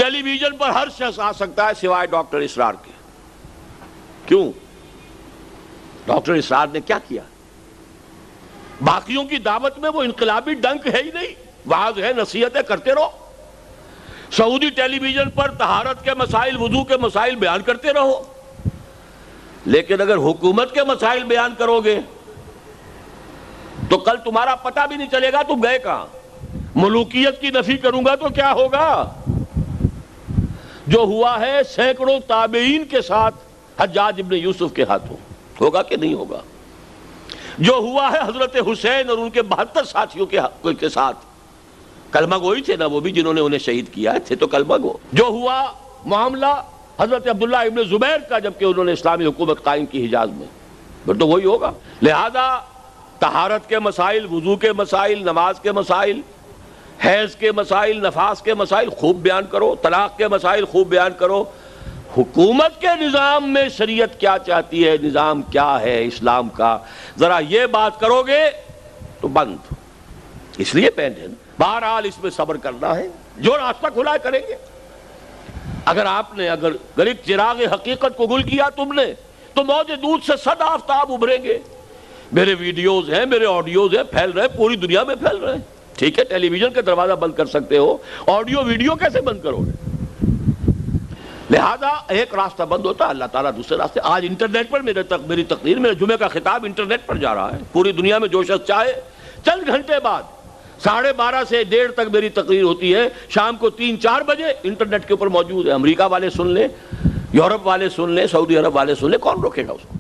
ٹیلی vision پر ہر شخص آ سکتا ہے سوائے ڈاکٹر اسرار کے. کیوں؟ ڈاکٹر اسرار نے کیا کیا؟ باقیوں کی دعوت میں وہ انقلابی ڈنک ہے ہی نہیں. وعظ ہے، نصیحتیں کرتے رہو. سعودی ٹیلی ویژن پر طہارت کے مسائل، وضو کے مسائل بیان کرتے رہو. لیکن اگر حکومت کے مسائل بیان کرو گے تو کل تمہارا پتہ بھی نہیں چلے گا تم گئے کہاں. ملوکیت کی نفی کروں گا تو کیا ہوگا؟ جو ہوا ہے سینکڑوں تابعین کے ساتھ حجاج ابن یوسف کے ہاتھوں، ہوگا کہ نہیں ہوگا؟ جو ہوا ہے حضرت حسین اور ان کے 72 ساتھیوں کے ساتھ، کلمہ گوئی تھے نا وہ بھی جنہوں نے انہیں شہید کیا تھے تو کلمہ گو. جو ہوا معاملہ حضرت عبداللہ ابن زبیر کا جبکہ انہوں نے اسلامی حکومت قائم کی حجاز میں، پھر تو وہی ہوگا. لہذا طہارت کے مسائل، وضو کے مسائل، نماز کے مسائل، حیض کے مسائل، نفاس کے مسائل خوب بیان کرو. طلاق کے مسائل خوب بیان کرو. حکومت کے نظام میں شریعت کیا چاہتی ہے، نظام کیا ہے اسلام کا، ذرا یہ بات کرو گے تو بند. اس لیے پینٹ ہے. بہرحال اس میں صبر کرنا ہے، جو راستہ کھلا ہے کریں گے. اگر آپ نے اگر ایک چراغ حقیقت کو گل کیا تم نے تو موج دودھ سے 100 آفتاب ابھریں گے. میرے ویڈیوز ہیں، میرے آڈیوز ہیں، پھیل رہے ہیں، پوری دنیا میں پھیل رہے ہیں. ٹھیک ہے، ٹیلی ویژن کا دروازہ بند کر سکتے ہو، آڈیو ویڈیو کیسے بند کرو گے؟ لہذا ایک راستہ بند ہوتا ہے، اللہ تعالیٰ دوسرے راستے. آج انٹرنیٹ پر میری تقریر، میرے جمعے کا خطاب انٹرنیٹ پر جا رہا ہے. پوری دنیا میں جو شخص چاہے چند گھنٹے بعد 12:30 سے 1:30 تک میری تقریر ہوتی ہے. شام کو 3-4 بجے انٹرنیٹ کے اوپر موجود ہے. امریکہ والے سن لیں، یورپ والے سن لیں، سعودی عرب والے سن لیں، کون روکے گا اس کو؟